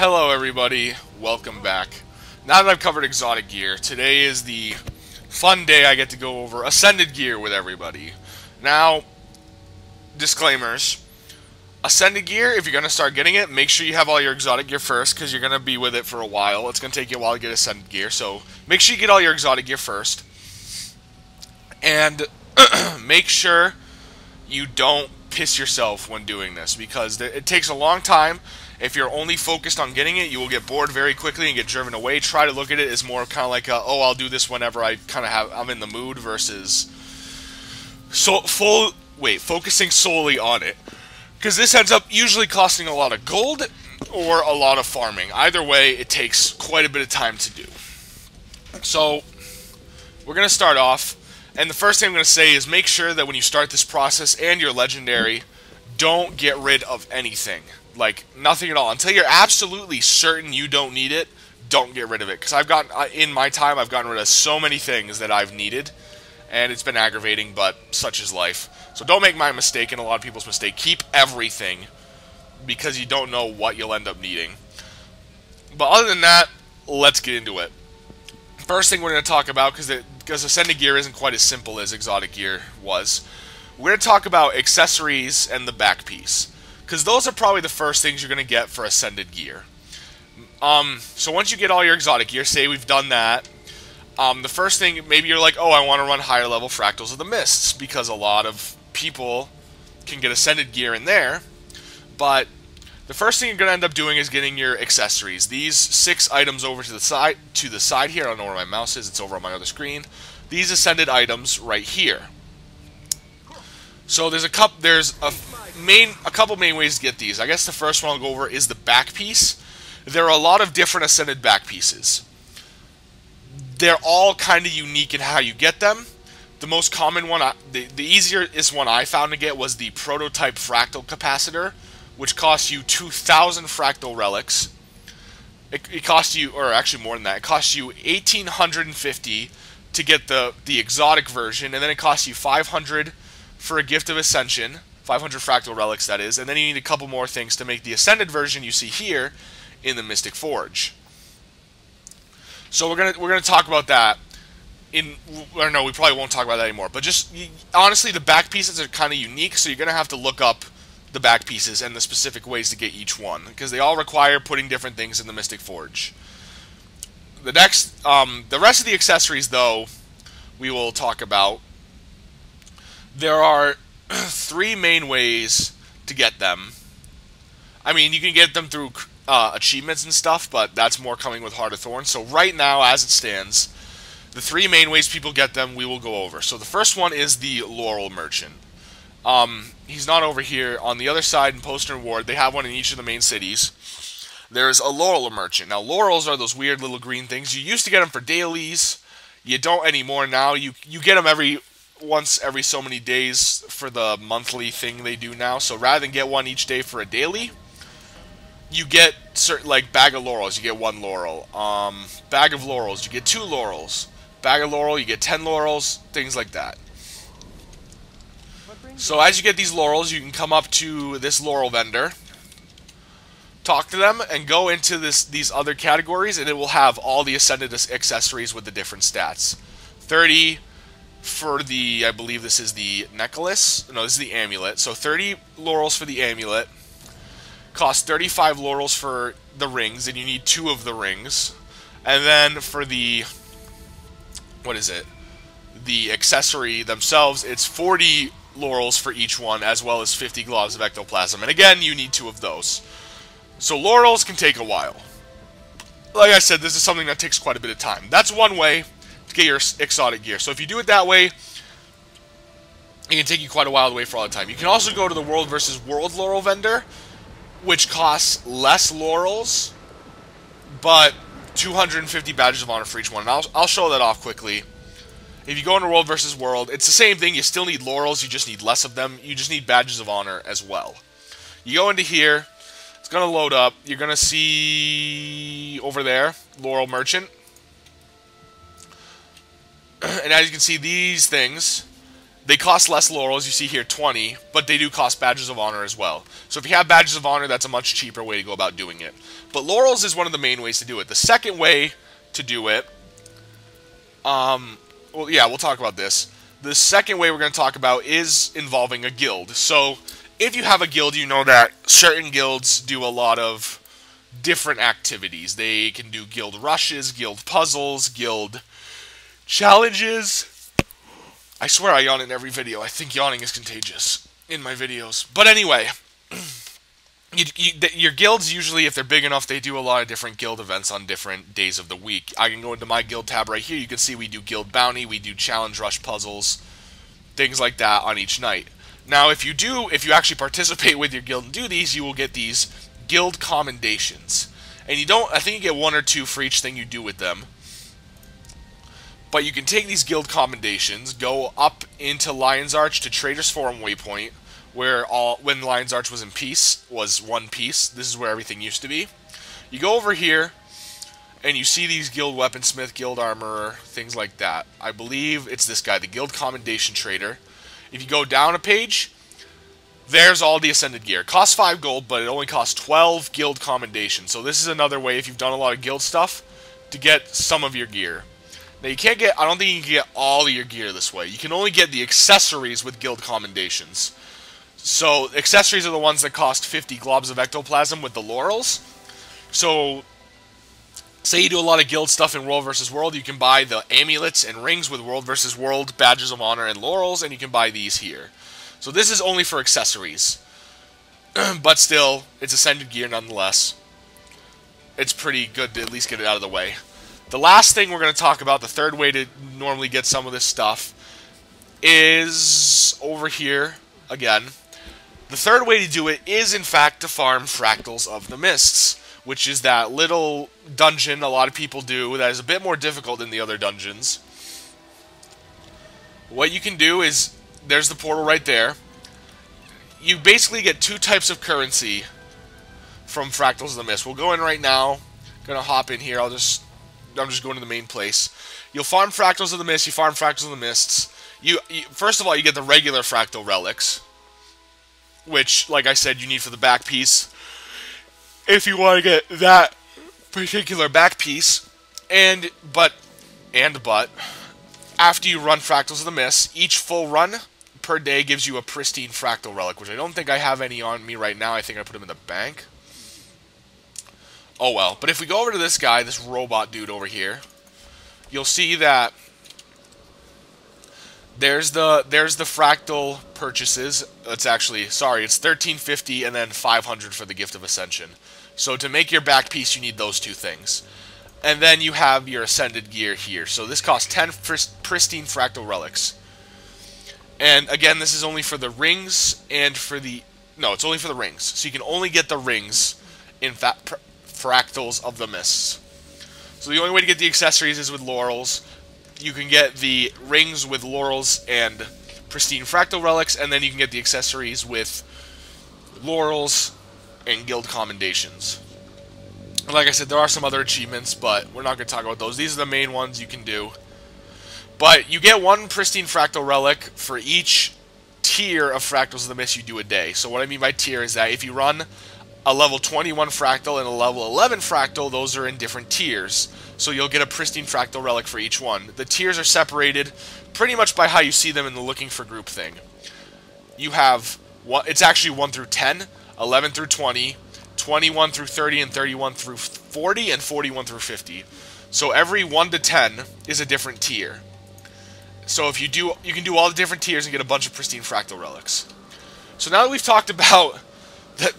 Hello everybody, welcome back. Now that I've covered exotic gear, today is the fun day I get to go over ascended gear with everybody. Now, disclaimers. Ascended gear, if you're going to start getting it, make sure you have all your exotic gear first, because you're going to be with it for a while. It's going to take you a while to get ascended gear, so make sure you get all your exotic gear first. And make sure you don't piss yourself when doing this, because it takes a long time. If you're only focused on getting it, you will get bored very quickly and get driven away. Try to look at it as more kind of like a, oh, I'll do this whenever I'm in the mood, versus focusing solely on it. Because this ends up usually costing a lot of gold or a lot of farming. Either way, it takes quite a bit of time to do. So, we're going to start off, and the first thing I'm going to say is make sure that when you start this process and you're legendary, don't get rid of anything. Like, nothing at all. Until you're absolutely certain you don't need it, don't get rid of it. Because in my time, I've gotten rid of so many things that I've needed, and it's been aggravating, but such is life. So don't make my mistake and a lot of people's mistake. Keep everything, because you don't know what you'll end up needing. But other than that, let's get into it. First thing we're going to talk about, because ascended gear isn't quite as simple as exotic gear was, we're going to talk about accessories and the back piece. Because those are probably the first things you're going to get for ascended gear. So once you get all your exotic gear, say we've done that, the first thing, maybe you're like, oh, I want to run higher level Fractals of the Mists, because a lot of people can get ascended gear in there. But the first thing you're going to end up doing is getting your accessories. These 6 items over to the side here. I don't know where my mouse is. It's over on my other screen. These ascended items right here. So there's a couple main ways to get these. I guess the first one I'll go over is the back piece. There are a lot of different ascended back pieces. They're all kind of unique in how you get them. The most common one, the easiest one I found to get was the prototype fractal capacitor, which costs you 2,000 fractal relics. It costs you, or actually more than that, it costs you 1,850 to get the exotic version, and then it costs you 500 for a gift of ascension, 500 fractal relics that is, and then you need a couple more things to make the ascended version you see here in the Mystic Forge. So we're gonna talk about that or no, we probably won't talk about that anymore. But just honestly, the back pieces are kind of unique, so you're gonna have to look up the back pieces and the specific ways to get each one, because they all require putting different things in the Mystic Forge. The rest of the accessories, though, we will talk about. There are 3 main ways to get them. I mean, you can get them through achievements and stuff, but that's more coming with Heart of Thorns. So right now, as it stands, the 3 main ways people get them, we will go over. So the first one is the Laurel Merchant. He's not over here. On the other side in Post and Reward, they have one in each of the main cities. There's a Laurel Merchant. Now, Laurels are those weird little green things. You used to get them for dailies. You don't anymore now. You get them once every so many days for the monthly thing they do now. So rather than get one each day for a daily, you get certain, like bag of laurels, you get 1 laurel. Bag of laurels, you get 2 laurels. Bag of laurel, you get 10 laurels. Things like that. So as you get these laurels, you can come up to this laurel vendor, talk to them, and go into these other categories, and it will have all the ascended accessories with the different stats. 30 for the, I believe this is the necklace. No, this is the amulet. So 30 laurels for the amulet. Cost 35 laurels for the rings, and you need 2 of the rings. And then for the, what is it? The accessory themselves, it's 40 laurels for each one, as well as 50 globs of ectoplasm. And again, you need 2 of those. So laurels can take a while. Like I said, this is something that takes quite a bit of time. That's one way to get your exotic gear. So if you do it that way, it can take you quite a while to wait for all the time. You can also go to the World versus World Laurel vendor, which costs less laurels, but 250 badges of honor for each one. And I'll show that off quickly. If you go into World versus World, it's the same thing. You still need laurels, you just need less of them. You just need badges of honor as well. You go into here, it's going to load up. You're going to see over there, Laurel Merchant. And as you can see, these things, They cost less laurels, you see here 20, but they do cost badges of honor as well. So if you have badges of honor, that's a much cheaper way to go about doing it. But laurels is one of the main ways to do it. The second way to do it, well, yeah, we'll talk about this. The second way we're going to talk about is involving a guild. So if you have a guild, you know that certain guilds do a lot of different activities. They can do guild rushes, guild puzzles, guild challenges. I swear I yawn in every video. I think yawning is contagious in my videos. But anyway, your guilds usually, if they're big enough, they do a lot of different guild events on different days of the week. I can go into my guild tab right here. You can see we do guild bounty, we do challenge rush puzzles, things like that on each night. Now, if you actually participate with your guild and do these, you will get these guild commendations. And I think you get 1 or 2 for each thing you do with them. But you can take these guild commendations, go up into Lion's Arch to Trader's Forum Waypoint, where when Lion's Arch was in peace, was one piece. This is where everything used to be. You go over here, and you see these guild weaponsmith, guild armorer, things like that. I believe it's this guy, the guild commendation trader. If you go down a page, there's all the ascended gear. It costs 5 gold, but it only costs 12 guild commendations. So this is another way, if you've done a lot of guild stuff, to get some of your gear. Now, I don't think you can get all of your gear this way. You can only get the accessories with guild commendations. So, accessories are the ones that cost 50 globs of ectoplasm with the laurels. So, say you do a lot of guild stuff in World vs. World, you can buy the amulets and rings with World vs. World, badges of honor, and laurels, and you can buy these here. So this is only for accessories. But still, it's ascended gear nonetheless. It's pretty good to at least get it out of the way. The last thing we're going to talk about, the third way to normally get some of this stuff, is over here again. The third way to do it is, in fact, to farm Fractals of the Mists, which is that little dungeon a lot of people do that is a bit more difficult than the other dungeons. What you can do is, there's the portal right there. You basically get 2 types of currency from Fractals of the Mist. We'll go in right now. Gonna hop in here. I'm just going to the main place. You'll farm Fractals of the Mist. You farm Fractals of the Mists. First of all, you get the regular Fractal relics, which, like I said, you need for the back piece. If you want to get that particular back piece, but after you run Fractals of the Mist, each full run per day gives you a pristine Fractal relic, which I don't think I have any on me right now. I think I put them in the bank. Oh well. But if we go over to this guy, this robot dude over here, you'll see that there's the Fractal purchases. It's actually, sorry, it's 1350 and then 500 for the Gift of Ascension. So to make your back piece, you need those 2 things. And then you have your ascended gear here. So this costs 10 pristine Fractal relics. And again, this is only for the rings and for the... No, it's only for the rings. So you can only get the rings in Fractals of the Mists. So the only way to get the accessories is with laurels. You can get the rings with laurels and pristine Fractal relics, and then you can get the accessories with laurels and guild commendations. Like I said, there are some other achievements, but we're not going to talk about those. These are the main ones you can do. But you get 1 pristine Fractal relic for each tier of Fractals of the Mist you do a day. So what I mean by tier is that if you run a level 21 Fractal and a level 11 Fractal, those are in different tiers. So you'll get a pristine Fractal relic for each one. The tiers are separated pretty much by how you see them in the looking for group thing. You have, it's actually 1 through 10, 11 through 20, 21 through 30, and 31 through 40, and 41 through 50. So every 1 to 10 is a different tier. So if you can do all the different tiers and get a bunch of pristine Fractal relics. So now that we've talked about,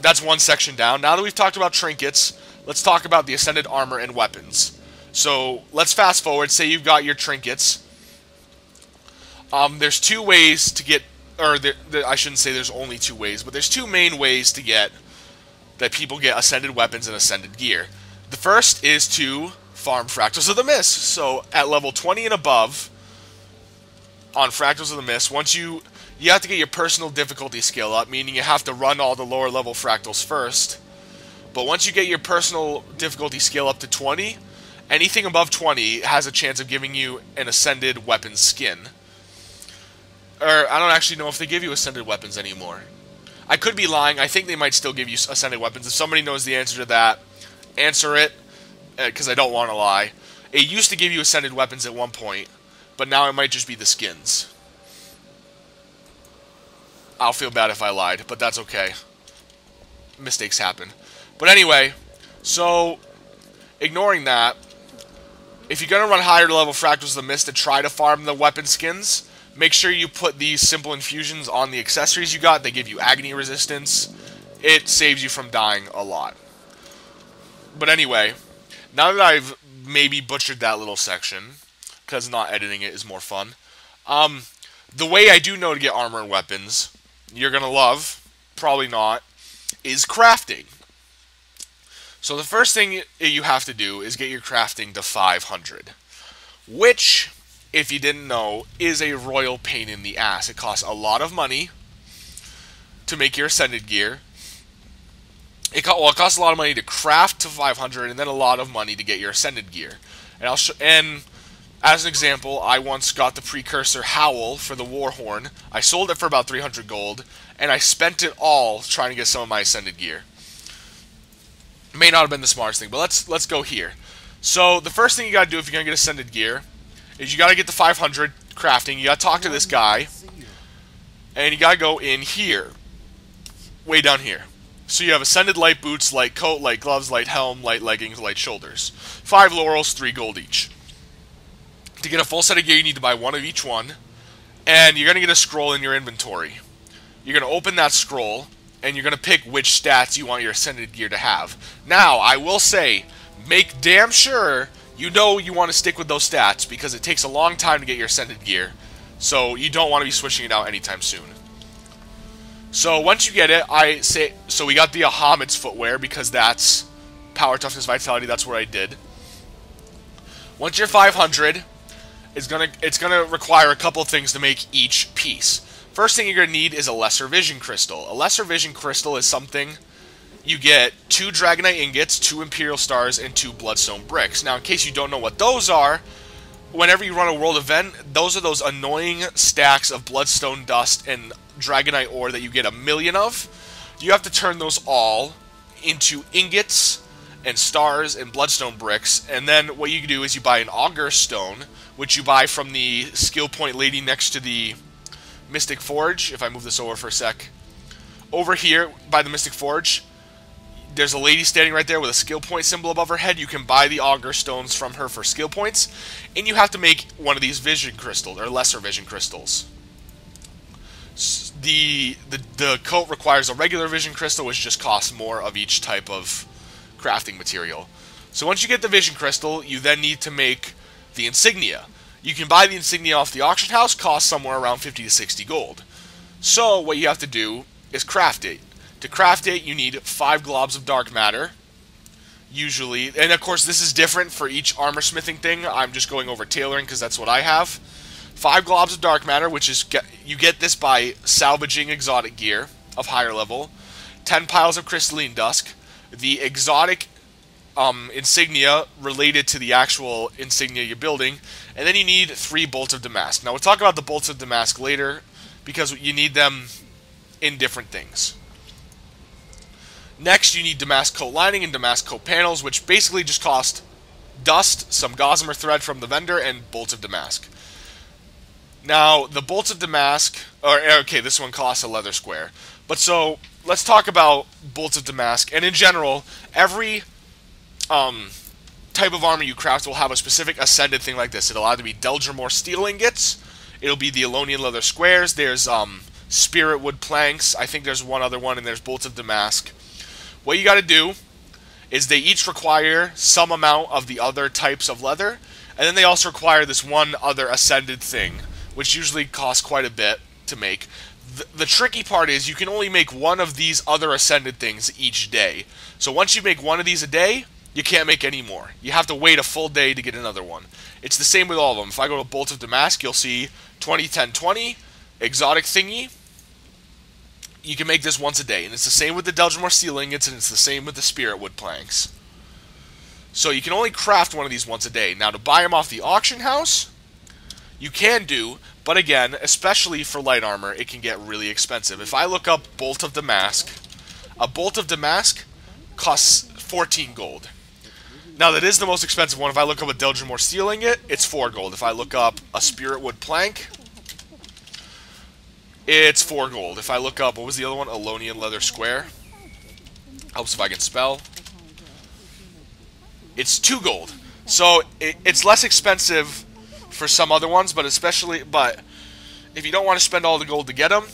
that's one section down. Now that we've talked about trinkets, let's talk about the ascended armor and weapons. So let's fast forward. Say you've got your trinkets. There's 2 ways to get, or I shouldn't say there's only 2 ways, but there's 2 main ways to get, that people get ascended weapons and ascended gear. The first is to farm Fractals of the Mist. So at level 20 and above, on Fractals of the Mist, once you have to get your personal difficulty scale up, meaning you have to run all the lower level Fractals first. But once you get your personal difficulty scale up to 20, anything above 20 has a chance of giving you an ascended weapon skin. Or I don't actually know if they give you ascended weapons anymore. I could be lying. I think they might still give you ascended weapons. If somebody knows the answer to that, answer it, because I don't want to lie. It used to give you ascended weapons at one point, but now it might just be the skins. I'll feel bad if I lied, but that's okay. Mistakes happen. But anyway, so ignoring that, if you're going to run higher level Fractals of the Mist to try to farm the weapon skins, make sure you put these simple infusions on the accessories you got. They give you agony resistance. It saves you from dying a lot. But anyway, now that I've maybe butchered that little section, because not editing it is more fun, the way I do know to get armor and weapons, you're going to love, probably not, is crafting. So the first thing you have to do is get your crafting to 500, which, if you didn't know, is a royal pain in the ass. It costs a lot of money to make your ascended gear. It costs a lot of money to craft to 500, and then a lot of money to get your ascended gear. And as an example, I once got the precursor Howl for the Warhorn. I sold it for about 300 gold, and I spent it all trying to get some of my ascended gear. May not have been the smartest thing, but let's go here. So the first thing you gotta do if you're gonna get ascended gear is you gotta get the 500 crafting. You gotta talk to this guy, and you gotta go in here, way down here. So you have ascended light boots, light coat, light gloves, light helm, light leggings, light shoulders. 5 laurels, 3 gold each. To get a full set of gear, you need to buy one of each one, and you're gonna get a scroll in your inventory. You're gonna open that scroll, and you're going to pick which stats you want your ascended gear to have. Now, I will say, make damn sure you know you want to stick with those stats, because it takes a long time to get your ascended gear, so you don't want to be switching it out anytime soon. So once you get it, so we got the Ahamad's footwear, because that's power, toughness, vitality, that's what I did. Once you're 500, it's gonna require a couple things to make each piece. First thing you're going to need is a Lesser Vision Crystal. A Lesser Vision Crystal is something you get 2 Dragonite Ingots, 2 Imperial Stars, and 2 Bloodstone Bricks. Now, in case you don't know what those are, whenever you run a world event, those are those annoying stacks of Bloodstone Dust and Dragonite Ore that you get 1,000,000 of. You have to turn those all into Ingots and Stars and Bloodstone Bricks, and then what you do is you buy an Augur Stone, which you buy from the skill point lady next to the Mystic Forge. If I move this over for a sec, over here by the Mystic Forge, there's a lady standing right there with a skill point symbol above her head. You can buy the Augur Stones from her for skill points, and you have to make one of these Vision Crystals, or Lesser Vision Crystals. The coat requires a regular Vision Crystal, which just costs more of each type of crafting material. So once you get the Vision Crystal, you then need to make the insignia. You can buy the insignia off the auction house, cost somewhere around 50 to 60 gold. So what you have to do is craft it. To craft it, you need 5 globs of dark matter, usually. And of course, this is different for each armor smithing thing. I'm just going over tailoring because that's what I have. 5 globs of dark matter, which is you get this by salvaging exotic gear of higher level. 10 piles of crystalline dusk. The exotic insignia related to the actual insignia you're building, and then you need 3 bolts of damask. Now we'll talk about the bolts of damask later, because you need them in different things. Next, you need damask coat lining and damask coat panels, which basically just cost dust, some gossamer thread from the vendor, and bolts of damask. Now, the bolts of damask, okay, this one costs a leather square. But so, let's talk about bolts of damask, and in general, every type of armor you craft will have a specific ascended thing like this. It'll either be Delgermore steel ingots, it'll be the Elonian leather squares, there's spirit wood planks, I think there's one other one, and there's bolts of damask. What you gotta do is they each require some amount of the other types of leather, and then they also require this one other ascended thing, which usually costs quite a bit to make. The tricky part is you can only make one of these other ascended things each day. So once you make one of these a day, you can't make any more. You have to wait a full day to get another one. It's the same with all of them. If I go to Bolts of Damask, you'll see 20, 10, 20, exotic thingy. You can make this once a day. And it's the same with the Delgermore steel ingots, and it's the same with the spirit wood planks. So you can only craft one of these once a day. Now to buy them off the auction house, you can do, but again, especially for light armor, it can get really expensive. If I look up Bolt of Damask, a Bolt of Damask costs 14 gold. Now, that is the most expensive one. If I look up a Deldrimore Steel Ingot, it's 4 gold. If I look up a Spiritwood Plank, it's 4 gold. If I look up, what was the other one? Alonian Leather Square. Helps if I can spell. It's 2 gold. So, it's less expensive for some other ones, but if you don't want to spend all the gold to get them,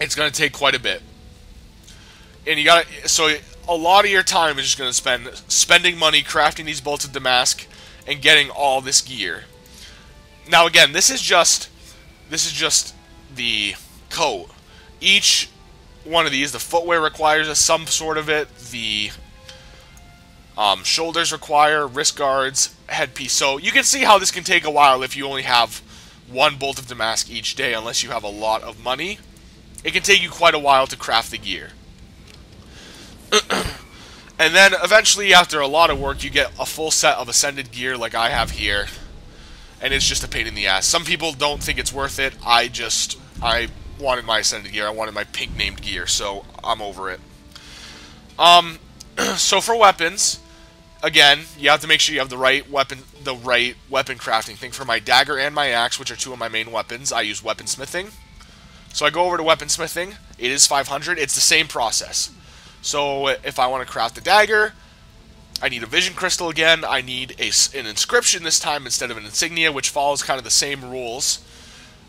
it's going to take quite a bit. And so a lot of your time is just going to spending money crafting these Bolts of Damask and getting all this gear. Now again, this is just the coat. Each one of these, the footwear requires some sort of it. The shoulders require, wrist guards, headpiece. So you can see how this can take a while if you only have one Bolt of Damask each day, unless you have a lot of money. It can take you quite a while to craft the gear. And then eventually, after a lot of work, you get a full set of Ascended gear like I have here. And it's just a pain in the ass. Some people don't think it's worth it. I wanted my Ascended gear. I wanted my pink named gear, so I'm over it. So for weapons, again, you have to make sure you have the right weapon crafting thing. For my dagger and my axe, which are two of my main weapons, I use weaponsmithing. So I go over to weaponsmithing. It is 500. It's the same process. So if I want to craft the dagger, I need a vision crystal again. I need an inscription this time instead of an insignia, which follows kind of the same rules.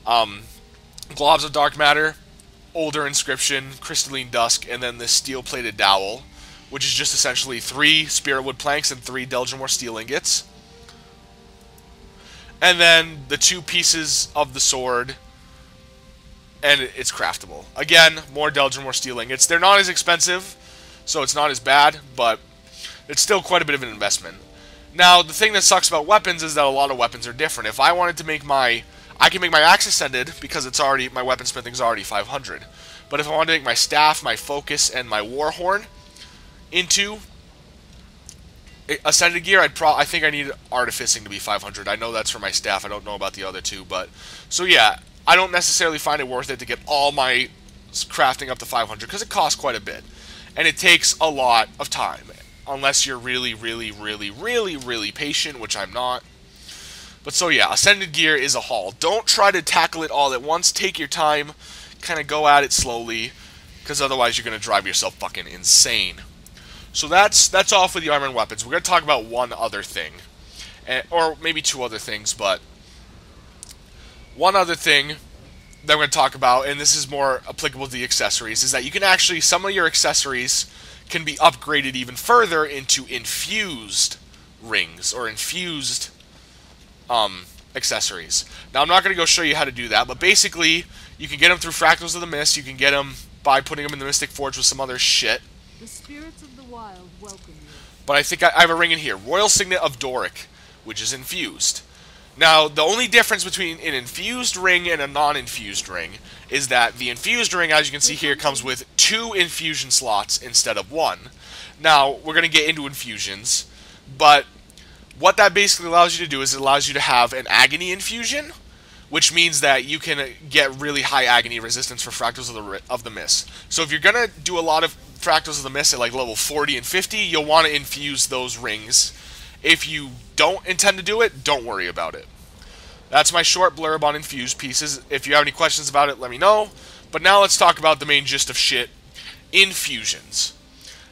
Globs of dark matter, older inscription, crystalline dusk, and then this steel-plated dowel, which is just essentially 3 spiritwood planks and 3 Deldrimore steel ingots. And then the 2 pieces of the sword, and it's craftable. Again, more Deldrimore steel ingots. They're not as expensive, so it's not as bad, but it's still quite a bit of an investment. Now, the thing that sucks about weapons is that a lot of weapons are different. If I wanted to make I can make my axe Ascended because my weaponsmithing is already 500. But if I wanted to make my staff, my focus, and my warhorn into Ascended gear, I think I need artificing to be 500. I know that's for my staff. I don't know about the other 2, but so yeah, I don't necessarily find it worth it to get all my crafting up to 500 because it costs quite a bit, and it takes a lot of time unless you're really, really, really, really, really patient, which I'm not. But so yeah, Ascended gear is a haul. Don't try to tackle it all at once. Take your time, kind of go at it slowly, because otherwise you're going to drive yourself fucking insane. So that's all for the armor and weapons. We're going to talk about one other thing, or maybe 2 other things, but one other thing that we're going to talk about, and this is more applicable to the accessories, is that you can actually, some of your accessories can be upgraded even further into infused rings, or infused accessories. Now, I'm not going to go show you how to do that, but basically, you can get them through Fractals of the Mist. You can get them by putting them in the Mystic Forge with some other shit. The spirits of the wild welcome you. But I think I have a ring in here. Royal Signet of Doric, which is infused. Now, the only difference between an infused ring and a non-infused ring is that the infused ring, as you can see here, comes with 2 infusion slots instead of 1. Now, we're going to get into infusions, but what that basically allows you to do is it allows you to have an agony infusion, which means that you can get really high agony resistance for Fractals of the Mist. So if you're going to do a lot of Fractals of the Mist at like level 40 and 50, you'll want to infuse those rings. If you don't intend to do it, don't worry about it. That's my short blurb on infused pieces. If you have any questions about it, let me know. But now let's talk about the main gist of shit, infusions.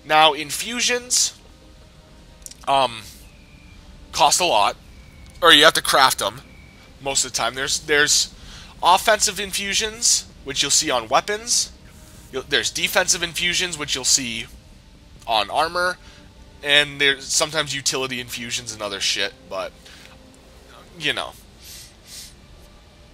Now, infusions cost a lot, or you have to craft them most of the time. There's offensive infusions, which you'll see on weapons. There's defensive infusions, which you'll see on armor. And there's sometimes utility infusions and other shit, but, you know.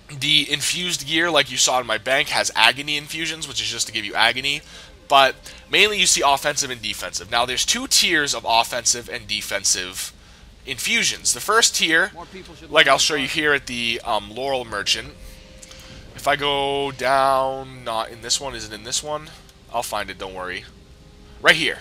The infused gear, like you saw in my bank, has agony infusions, which is just to give you agony. But mainly you see offensive and defensive. Now, there's 2 tiers of offensive and defensive infusions. The first tier, like I'll show you here at the Laurel Merchant. If I go down, not in this one, is it in this one? I'll find it, don't worry. Right here.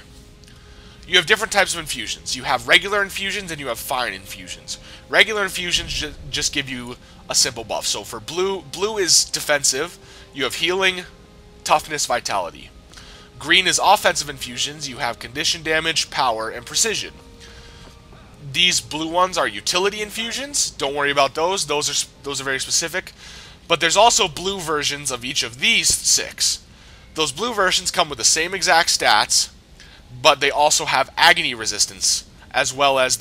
you have different types of infusions. You have regular infusions and you have fine infusions. Regular infusions just give you a simple buff. So for blue is defensive. You have healing, toughness, vitality. Green is offensive infusions. You have condition damage, power, and precision. These blue ones are utility infusions. Don't worry about those. Those are very specific. But there's also blue versions of each of these 6. Those blue versions come with the same exact stats, but they also have agony resistance, as well as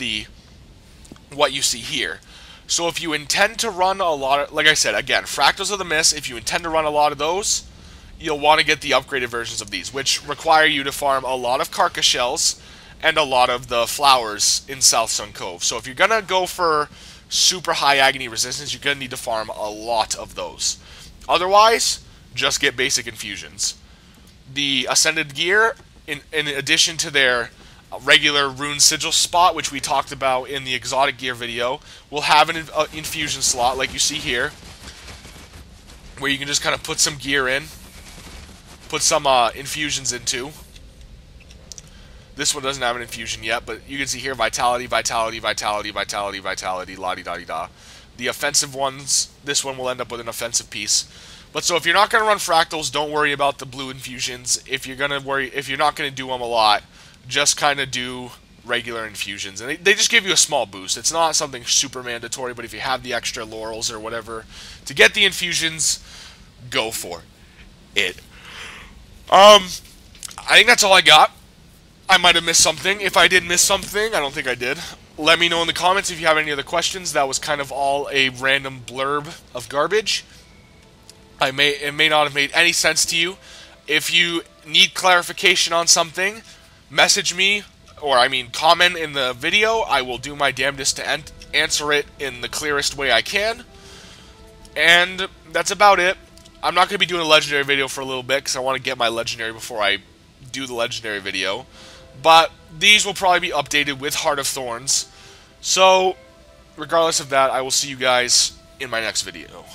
what you see here. So if you intend to run a lot of, like I said, again, Fractals of the Mist, if you intend to run a lot of those, you'll want to get the upgraded versions of these, which require you to farm a lot of carcass shells and a lot of the flowers in South Sun Cove. So if you're going to go for super high agony resistance, you're going to need to farm a lot of those. Otherwise, just get basic infusions. The Ascended Gear, in addition to their regular rune sigil spot, which we talked about in the exotic gear video, will have an infusion slot like you see here, where you can just kind of put some gear in, put some infusions into. This one doesn't have an infusion yet, but you can see here vitality, vitality, vitality, vitality, vitality, la-di-da-di-da. The offensive ones, this one will end up with an offensive piece. But so if you're not going to run Fractals, don't worry about the blue infusions. If you're not going to do them a lot, just kind of do regular infusions. And they just give you a small boost. It's not something super mandatory, but if you have the extra laurels or whatever to get the infusions, go for it. I think that's all I got. I might have missed something. If I did miss something, I don't think I did. Let me know in the comments if you have any other questions. That was kind of all a random blurb of garbage. It may not have made any sense to you. If you need clarification on something, message me, or comment in the video. I will do my damnedest to answer it in the clearest way I can. And that's about it. I'm not going to be doing a legendary video for a little bit, because I want to get my legendary before I do the legendary video. But these will probably be updated with Heart of Thorns. So, regardless of that, I will see you guys in my next video.